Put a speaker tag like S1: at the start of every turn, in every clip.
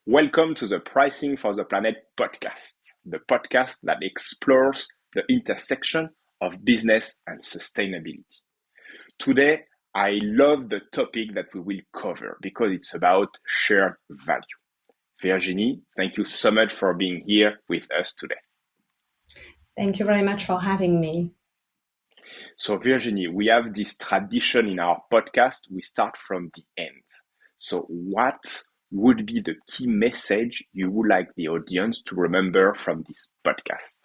S1: Welcome to the Pricing for the Planet podcast, the podcast that explores the intersection of business and sustainability. Today, I love the topic that we will cover because it's about shared value. Virginie, thank you so much for being here with us today.
S2: Thank you very much for having me.
S1: So, Virginie, we have this tradition in our podcast. We start from the end. So, what would be the key message you would like the audience to remember from this podcast?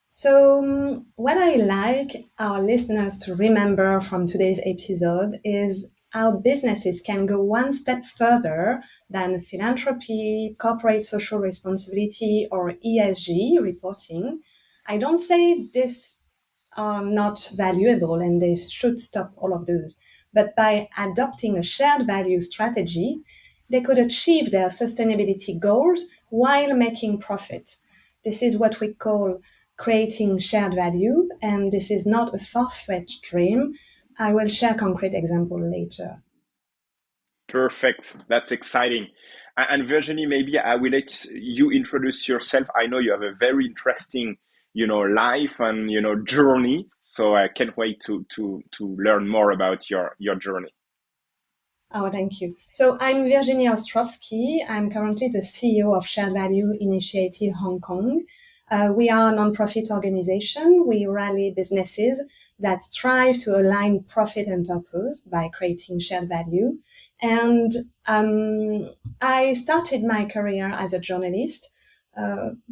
S2: So, what I like our listeners to remember from today's episode is how businesses can go one step further than philanthropy, corporate social responsibility, or ESG reporting. I don't say this are not valuable and they should stop all of those. But by adopting a shared value strategy, they could achieve their sustainability goals while making profit. This is what we call creating shared value, and this is not a far-fetched dream. I will share a concrete example later.
S1: Perfect. That's exciting. And Virginie, maybe I will let you introduce yourself. I know you have a very interesting, life and, journey. So I can't wait to learn more about your journey.
S2: Oh, thank you. So I'm Virginie Ostrowski. I'm currently the CEO of Shared Value Initiative Hong Kong. We are a nonprofit organization. We rally businesses that strive to align profit and purpose by creating shared value. And I started my career as a journalist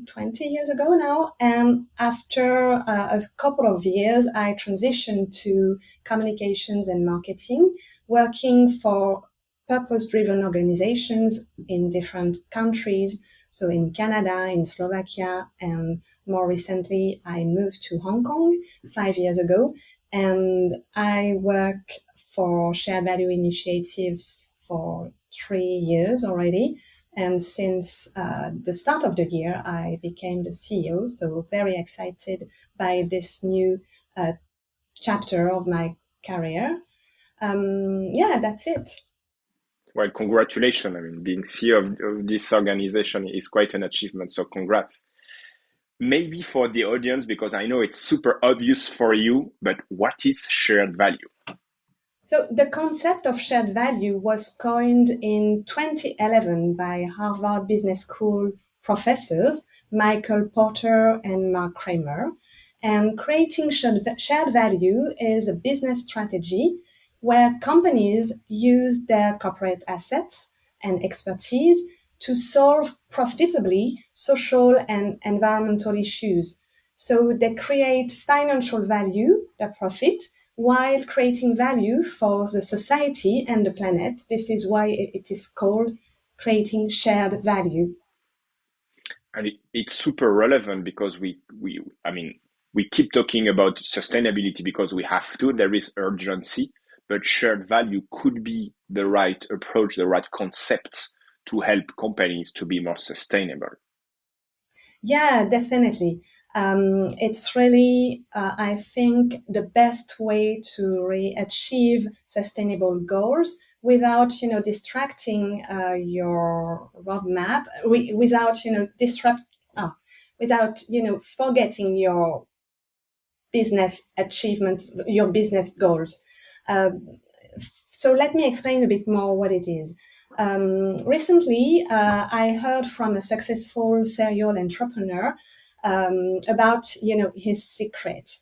S2: 20 years ago now. And after a couple of years, I transitioned to communications and marketing, working for purpose-driven organizations in different countries. So in Canada, in Slovakia, and more recently, I moved to Hong Kong 5 years ago. And I work for Shared Value Initiatives for 3 years already. And since the start of the year, I became the CEO. So very excited by this new chapter of my career. That's it.
S1: Well, congratulations. I mean, being CEO of this organization is quite an achievement. So congrats. Maybe for the audience, because I know it's super obvious for you, but what is shared value?
S2: So the concept of shared value was coined in 2011 by Harvard Business School professors Michael Porter and Mark Kramer. And creating shared value is a business strategy where companies use their corporate assets and expertise to solve profitably social and environmental issues. So they create financial value, the profit, while creating value for the society and the planet. This is why it is called creating shared value.
S1: And it's super relevant because we keep talking about sustainability because we have to, there is urgency, but shared value could be the right approach, the right concept to help companies to be more sustainable.
S2: Yeah, definitely. It's really, I think, the best way to achieve sustainable goals without, distracting your roadmap, without, forgetting your business achievement, your business goals. So let me explain a bit more what it is. Recently, I heard from a successful serial entrepreneur about, his secret.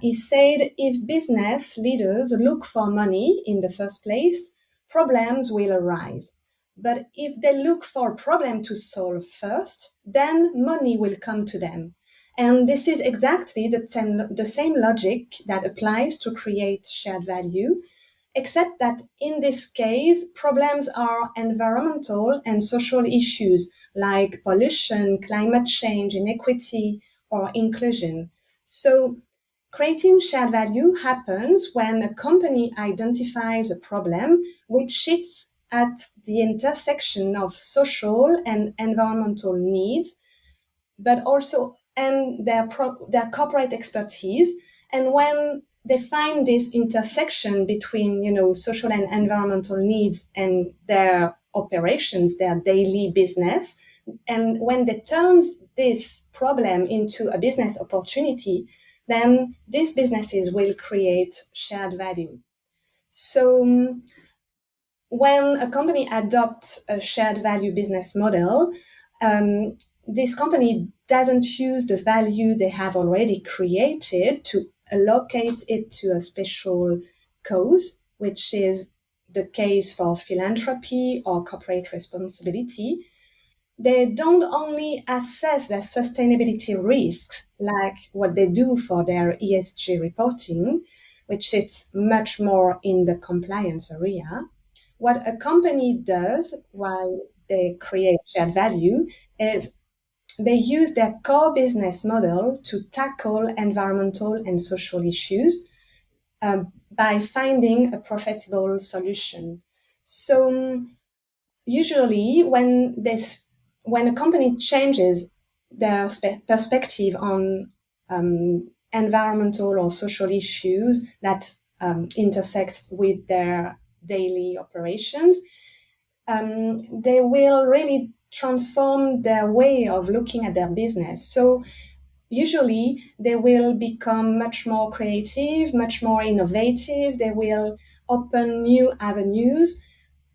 S2: He said, if business leaders look for money in the first place, problems will arise. But if they look for a problem to solve first, then money will come to them. And this is exactly the same logic that applies to create shared value, except that in this case, problems are environmental and social issues like pollution, climate change, inequity, or inclusion. So creating shared value happens when a company identifies a problem which sits at the intersection of social and environmental needs, but also and their corporate expertise. And when they find this intersection between, social and environmental needs and their operations, their daily business. And when they turn this problem into a business opportunity, then these businesses will create shared value. So when a company adopts a shared value business model, this company doesn't use the value they have already created to allocate it to a special cause, which is the case for philanthropy or corporate responsibility. They don't only assess their sustainability risks, like what they do for their ESG reporting, which is much more in the compliance area. What a company does while they create shared value is they use their core business model to tackle environmental and social issues by finding a profitable solution. So usually when a company changes their perspective on environmental or social issues that intersect with their daily operations, they will really transform their way of looking at their business. So usually they will become much more creative, much more innovative. They will open new avenues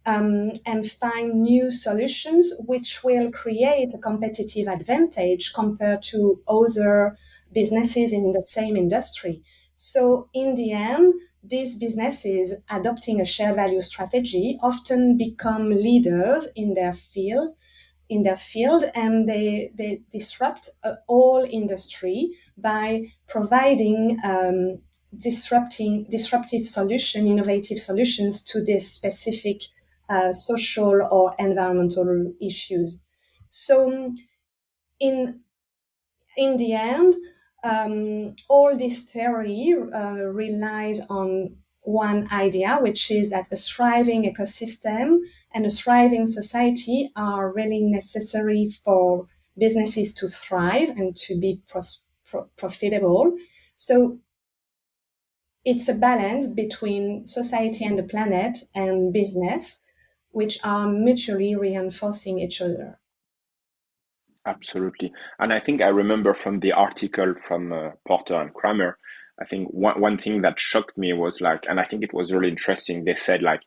S2: and find new solutions, which will create a competitive advantage compared to other businesses in the same industry. So in the end, these businesses adopting a shared value strategy often become leaders in their field, and they disrupt a whole industry by providing disruptive innovative solutions to these specific social or environmental issues. So in the end, all this theory relies on one idea, which is that a thriving ecosystem and a thriving society are really necessary for businesses to thrive and to be profitable. So it's a balance between society and the planet and business, which are mutually reinforcing each other.
S1: Absolutely. And I think I remember from the article from Porter and Kramer, I think one thing that shocked me was like, and I think it was really interesting. They said like,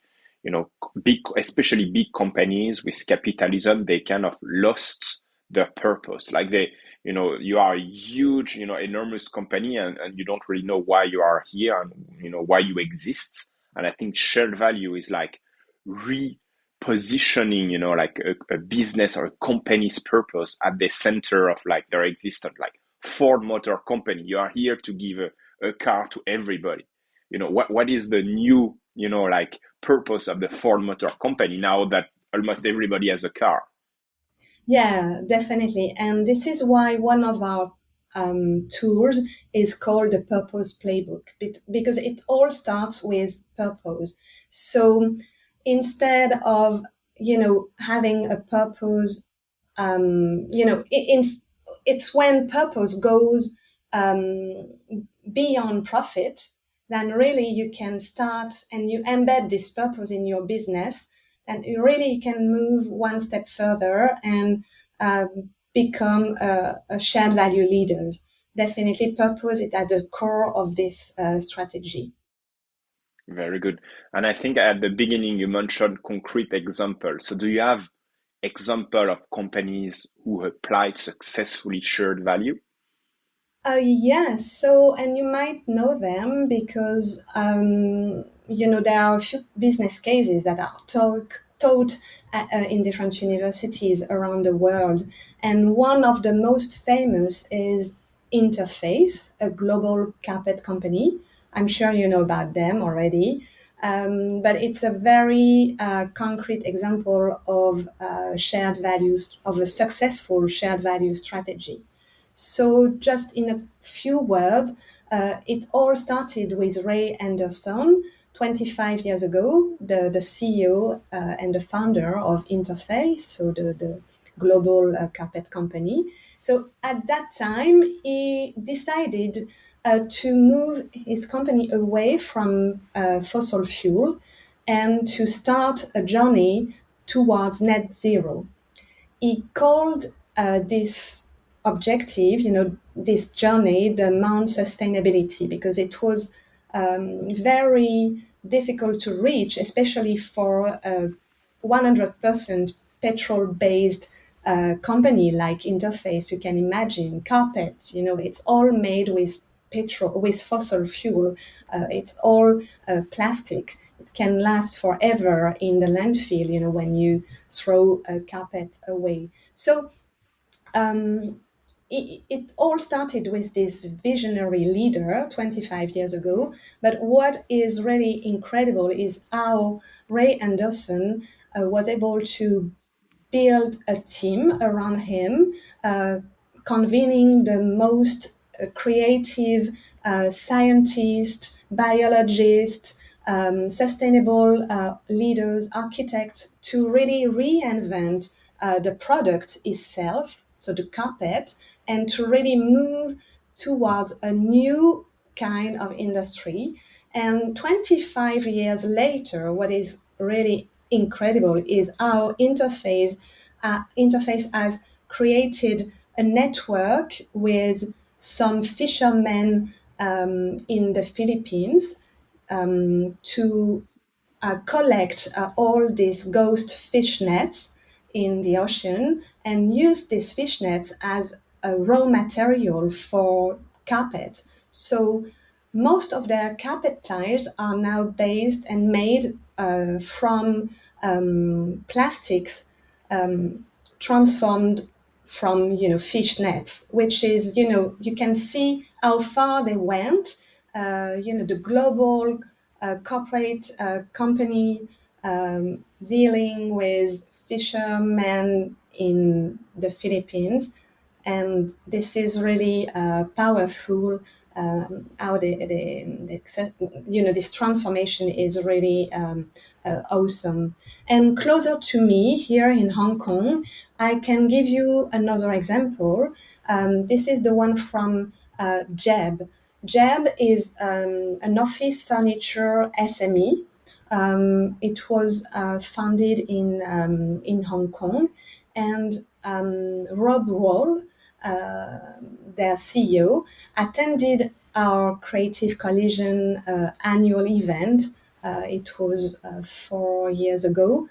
S1: especially big companies with capitalism, they kind of lost their purpose. Like you are a huge, enormous company and you don't really know why you are here and, why you exist. And I think shared value is like positioning, like a business or a company's purpose at the center of like their existence. Like Ford Motor Company, you are here to give a car to everybody. What is the new, like purpose of the Ford Motor Company now that almost everybody has a car?
S2: Yeah, definitely. And this is why one of our tools is called the Purpose Playbook, because it all starts with purpose. So instead of, having a purpose, it's when purpose goes beyond profit, then really you can start and you embed this purpose in your business, and you really can move one step further and become a shared value leader. Definitely purpose is at the core of this strategy.
S1: Very good. And I think at the beginning you mentioned concrete example. So do you have example of companies who applied successfully shared value?
S2: Yes. So, and you might know them because, there are a few business cases that are taught in different universities around the world. And one of the most famous is Interface, a global carpet company. I'm sure you know about them already. But it's a very concrete example of shared values, of a successful shared value strategy. So, just in a few words, it all started with Ray Anderson 25 years ago, the CEO and the founder of Interface, so the global carpet company. So, at that time, he decided to move his company away from fossil fuel and to start a journey towards net zero. He called this objective, this journey, the Mount Sustainability, because it was very difficult to reach, especially for a 100% petrol-based company like Interface. You can imagine carpet, it's all made with petrol, with fossil fuel. It's all plastic. It can last forever in the landfill, when you throw a carpet away. So it all started with this visionary leader 25 years ago. But what is really incredible is how Ray Anderson was able to build a team around him, convening the most creative scientists, biologists, sustainable leaders, architects, to really reinvent the product itself, so the carpet, and to really move towards a new kind of industry. And 25 years later, what is really incredible is how Interface has created a network with some fishermen in the Philippines to collect all these ghost fish nets in the ocean and use these fish nets as a raw material for carpet. So most of their carpet tiles are now based and made from plastics transformed from fish nets, which is you can see how far they went. The global corporate company dealing with fishermen in the Philippines. And this is really powerful. How this transformation is really awesome. And closer to me here in Hong Kong, I can give you another example. This is the one from JEB. JEB is an office furniture SME. It was founded in Hong Kong, and Rob Wall, their CEO, attended our Creative Collision annual event. It was 4 years ago.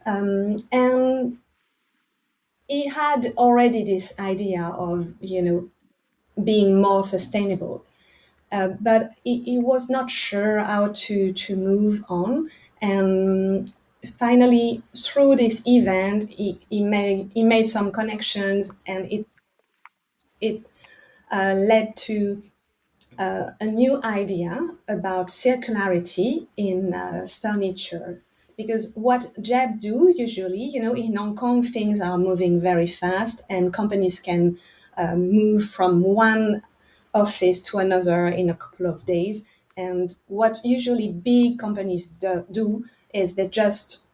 S2: And he had already this idea of, being more sustainable. But he was not sure how to move on. And finally, through this event, he made some connections, and it led to a new idea about circularity in furniture. Because what JEB do usually, in Hong Kong, things are moving very fast, and companies can move from one office to another in a couple of days. And what usually big companies do is they just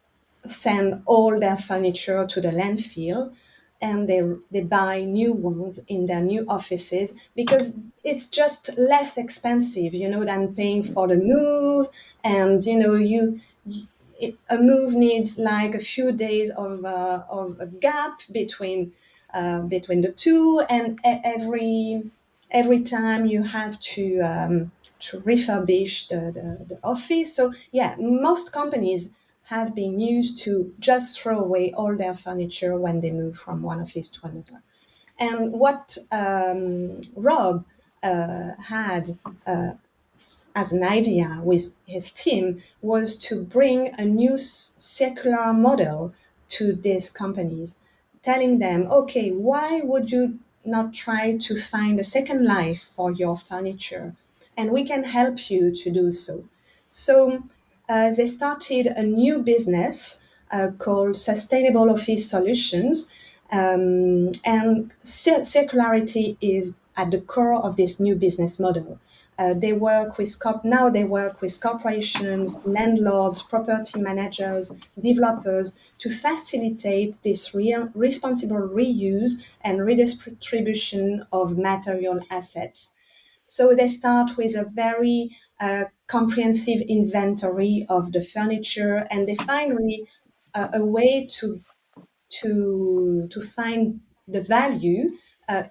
S2: send all their furniture to the landfill, and they buy new ones in their new offices, because it's just less expensive, than paying for the move. And a move needs like a few days of a gap between the two, and every time you have to refurbish the office. So yeah, most companies have been used to just throw away all their furniture when they move from one office to another. And what Rob had as an idea with his team was to bring a new circular model to these companies, telling them, okay, why would you not try to find a second life for your furniture? And we can help you to do so. So they started a new business called Sustainable Office Solutions. And circularity is at the core of this new business model. They work with corporations, landlords, property managers, developers to facilitate this responsible reuse and redistribution of material assets. So they start with a very comprehensive inventory of the furniture, and they find really a way to find the value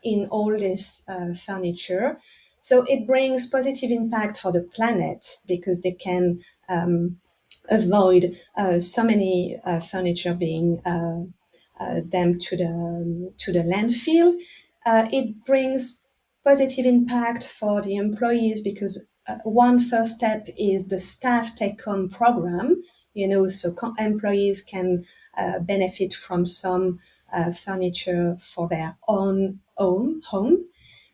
S2: in all this furniture. So it brings positive impact for the planet because they can avoid so many furniture being dumped to the landfill. It brings positive impact for the employees because one first step is the staff take-home program. So employees can benefit from some furniture for their own home.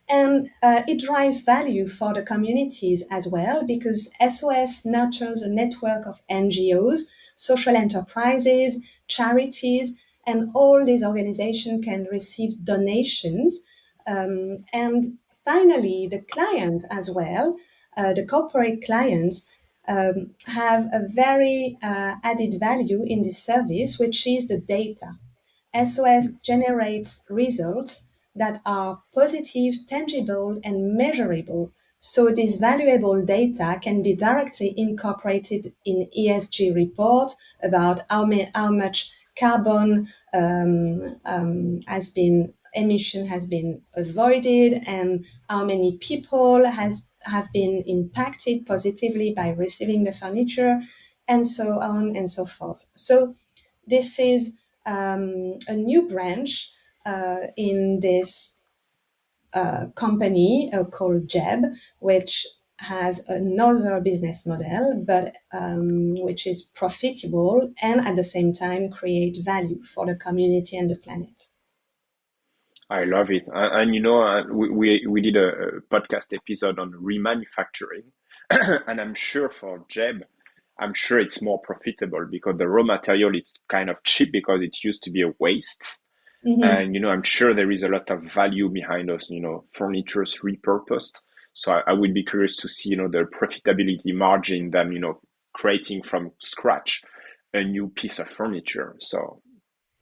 S2: And it drives value for the communities as well because SOS nurtures a network of NGOs, social enterprises, charities, and all these organizations can receive donations. And finally, the client as well, the corporate clients, have a very added value in this service, which is the data. SOS generates results that are positive, tangible, and measurable. So this valuable data can be directly incorporated in ESG reports about how much carbon emission has been avoided and how many people have been impacted positively by receiving the furniture, and so on and so forth. So this is a new branch in this company called JEB, which has another business model, but which is profitable and at the same time create value for the community and the planet.
S1: I love it. We did a podcast episode on remanufacturing, and I'm sure for Jeb, I'm sure it's more profitable because the raw material it's kind of cheap because it used to be a waste.
S2: Mm-hmm.
S1: And I'm sure there is a lot of value behind us, furniture's repurposed. So I would be curious to see, the profitability margin than, creating from scratch a new piece of furniture. So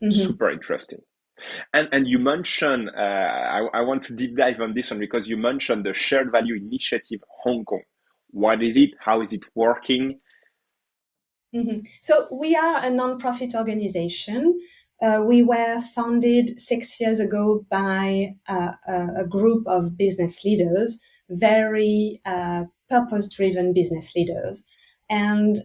S2: Mm-hmm.
S1: super interesting. And you mentioned, I want to deep dive on this one because you mentioned the Shared Value Initiative Hong Kong. What is it? How is it working?
S2: Mm-hmm. So we are a non-profit organization. We were founded 6 years ago by a group of business leaders, very purpose-driven business leaders. And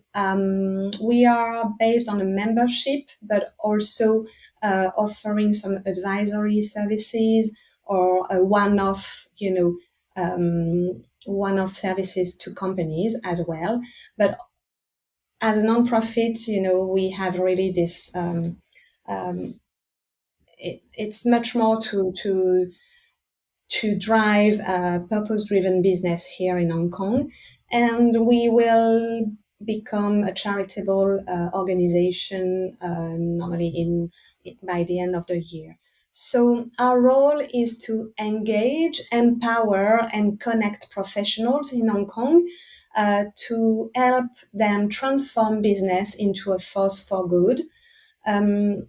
S2: we are based on a membership, but also offering some advisory services or a one-off services to companies as well. But as a nonprofit, we have really this. It's much more to drive a purpose-driven business here in Hong Kong, and we will become a charitable organization normally by the end of the year. So our role is to engage, empower, and connect professionals in Hong Kong to help them transform business into a force for good.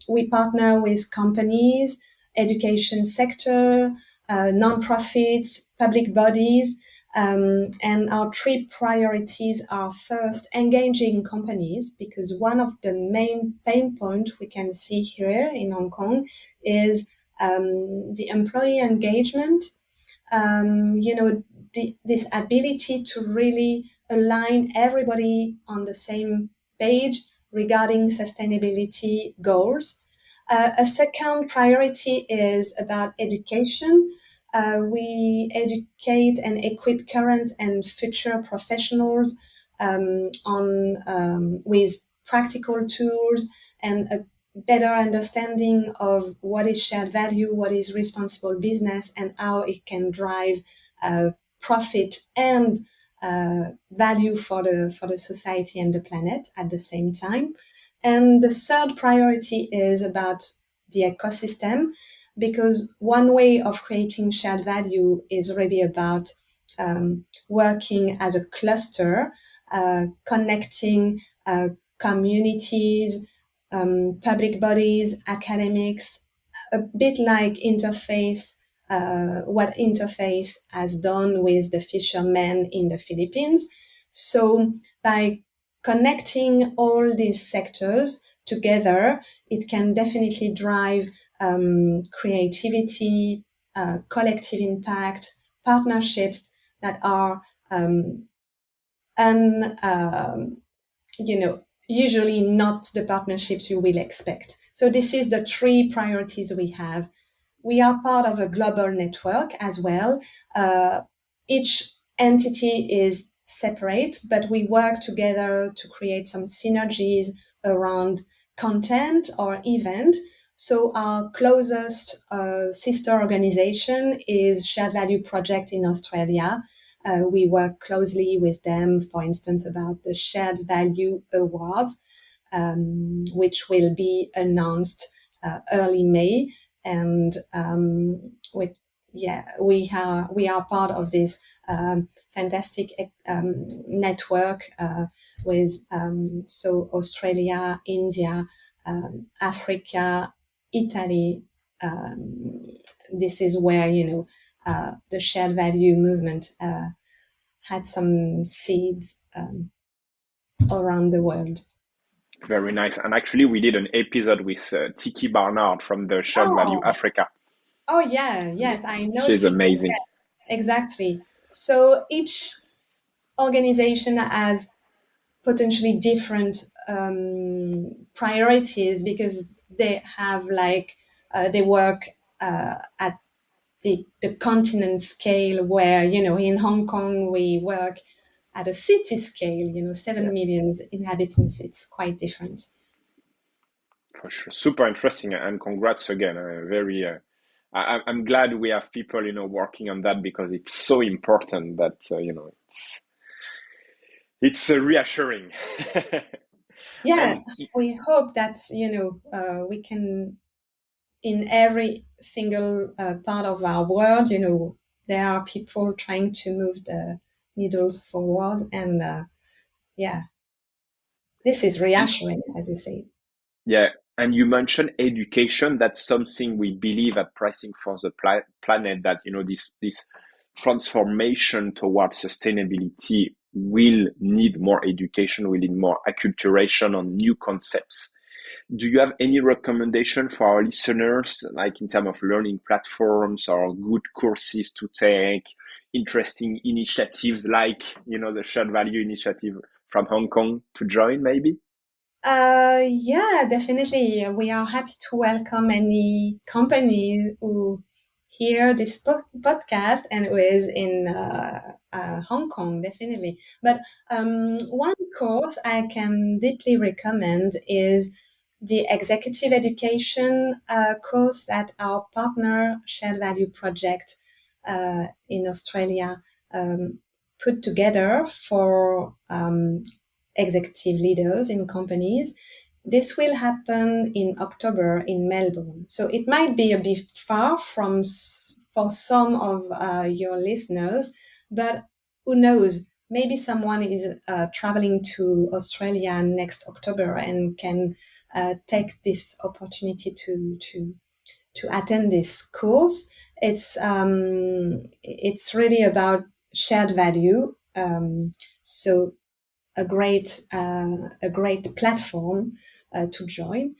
S2: We partner with companies, education sector, non-profits, public bodies, and our three priorities are first, engaging companies, because one of the main pain points we can see here in Hong Kong is the employee engagement. This ability to really align everybody on the same page regarding sustainability goals. A second priority is about education. We educate and equip current and future professionals with practical tools and a better understanding of what is shared value, what is responsible business, and how it can drive profit and value for the society and the planet at the same time. And the third priority is about the ecosystem, because one way of creating shared value is really about working as a cluster, connecting communities, public bodies, academics, a bit like what Interface has done with the fishermen in the Philippines. So by connecting all these sectors together, it can definitely drive creativity, collective impact, partnerships that are usually not the partnerships you will expect. So this is the three priorities we have. We are part of a global network as well. Each entity is separate, but we work together to create some synergies around content or event. So our closest sister organization is Shared Value Project in Australia. We work closely with them, for instance, about the Shared Value Awards, which will be announced early May. And we are part of this fantastic network with so Australia, India, Africa, Italy. This is where the shared value movement had some seeds around the world.
S1: Very nice. And actually, we did an episode with Tiki Barnard from the Shared Value Africa.
S2: Oh, yeah. Yes, I know.
S1: She's
S2: Tiki.
S1: amazing.
S2: Yeah, exactly. So each organization has potentially different priorities because they have they work at the continent scale, where in Hong Kong we work at a city scale, 7 million inhabitants. It's quite different.
S1: For sure. Super interesting, and congrats again. I'm glad we have people, working on that, because it's so important that, it's reassuring.
S2: Yeah, we hope that, we can, in every single part of our world, there are people trying to move the needles forward. And this is reassuring, as you say.
S1: Yeah, and you mentioned education. That's something we believe at Pricing for the Planet, that, this transformation towards sustainability will need more education, will need more acculturation on new concepts. Do you have any recommendation for our listeners, like in terms of learning platforms or good courses to take, interesting initiatives like, the Shared Value Initiative from Hong Kong to join, maybe?
S2: Yeah, definitely. We are happy to welcome any company who hear this podcast and who is in Hong Kong, definitely. But one course I can deeply recommend is the executive education course that our partner Shared Value Project in Australia put together for executive leaders in companies. This will happen in October in Melbourne. So it might be a bit far for some of your listeners, but who knows? Maybe someone is traveling to Australia next October and can take this opportunity to attend this course. It's really about shared value. So a great platform to join.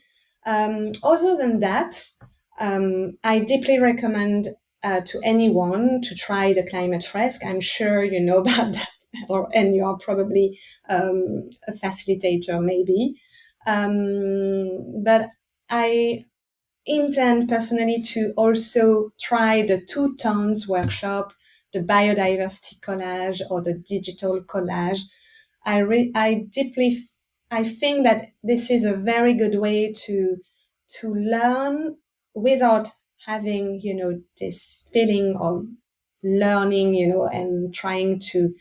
S2: Other than that, I deeply recommend to anyone to try the climate fresk. I'm sure you know about that, and you are probably a facilitator, maybe. But I intend personally to also try the 2 tones workshop, the biodiversity collage or the digital collage. I think that this is a very good way to learn without having, this feeling of learning, and trying to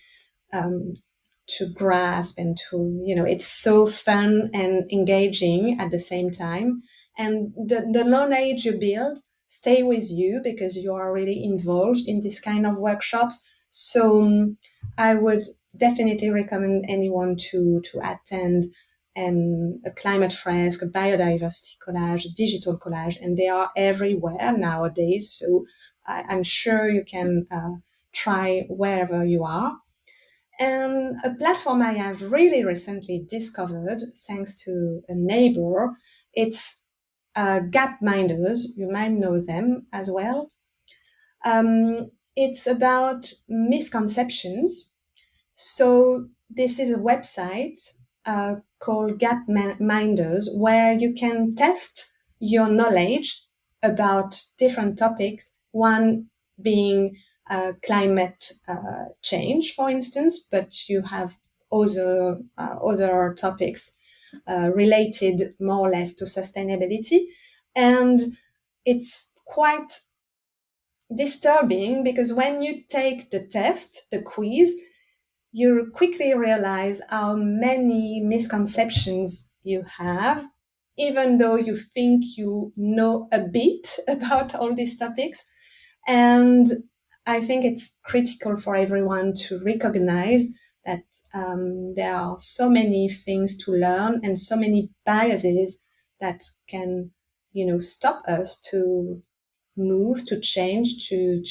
S2: grasp and to, it's so fun and engaging at the same time. And the knowledge you build stay with you because you are really involved in this kind of workshops. So I would definitely recommend anyone to attend a climate fresk, a biodiversity collage, a digital collage, and they are everywhere nowadays. So I'm sure you can try wherever you are. And a platform I have really recently discovered, thanks to a neighbor, it's Gapminders. You might know them as well. It's about misconceptions. So this is a website called Gapminders where you can test your knowledge about different topics. One being climate change, for instance, but you have other topics related more or less to sustainability, and it's quite disturbing because when you take the test, the quiz, you quickly realize how many misconceptions you have, even though you think you know a bit about all these topics. And I think it's critical for everyone to recognize that there are so many things to learn and so many biases that can, stop us to move, to change, to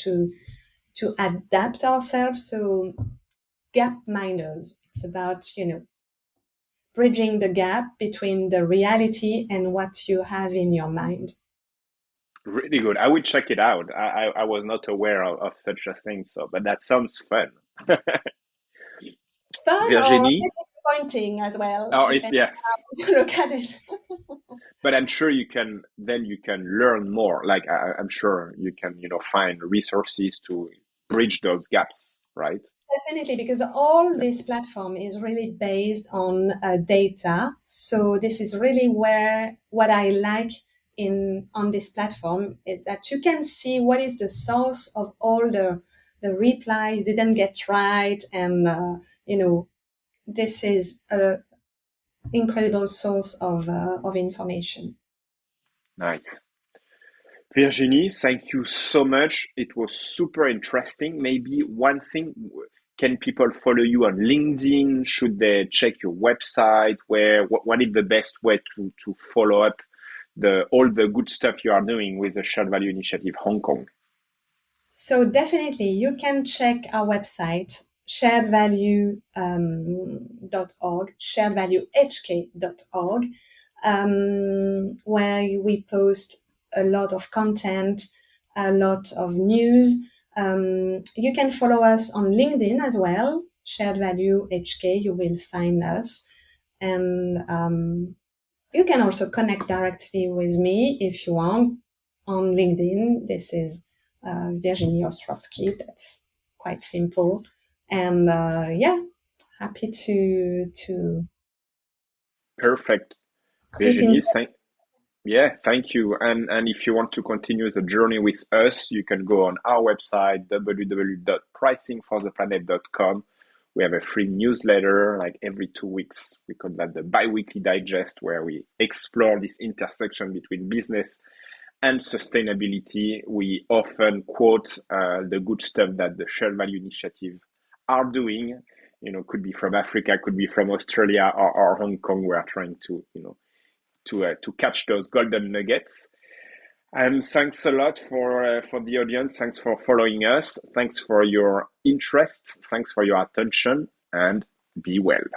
S2: adapt ourselves. So Gapminders, it's about, bridging the gap between the reality and what you have in your mind.
S1: Really good. I will check it out. I was not aware of such a thing, so but that sounds fun.
S2: Fun or a
S1: Virginie,
S2: bit disappointing as well,
S1: oh, it's
S2: depending
S1: yes,
S2: on how you look at it.
S1: but I'm sure you can learn more. Like I'm sure you can, find resources to bridge those gaps, right?
S2: Definitely, because all this platform is really based on data. So this is really where what I like in on this platform is that you can see what is the source of all the reply you didn't get right, and this is a incredible source of information.
S1: Nice. Virginie, thank you so much. It was super interesting. Maybe one thing, can people follow you on LinkedIn? Should they check your website? What is the best way to follow up all the good stuff you are doing with the Shared Value Initiative Hong Kong?
S2: So definitely, you can check our website, sharedvalue.org, sharedvaluehk.org, where we post a lot of content, a lot of news. You can follow us on LinkedIn as well, Shared Value HK. You will find us, and you can also connect directly with me if you want on LinkedIn. This is Virginie Ostrowski. That's quite simple. And yeah, happy to
S1: Perfect.
S2: keep in
S1: Virginie, yeah, thank you. And if you want to continue the journey with us, you can go on our website, www.pricingfortheplanet.com. We have a free newsletter like every 2 weeks. We call that the bi-weekly digest, where we explore this intersection between business and sustainability. We often quote the good stuff that the Shared Value Initiative are doing. Could be from Africa, could be from Australia or Hong Kong. We are trying to, to catch those golden nuggets. And thanks a lot for the audience. Thanks for following us. Thanks for your interest. Thanks for your attention, and be well.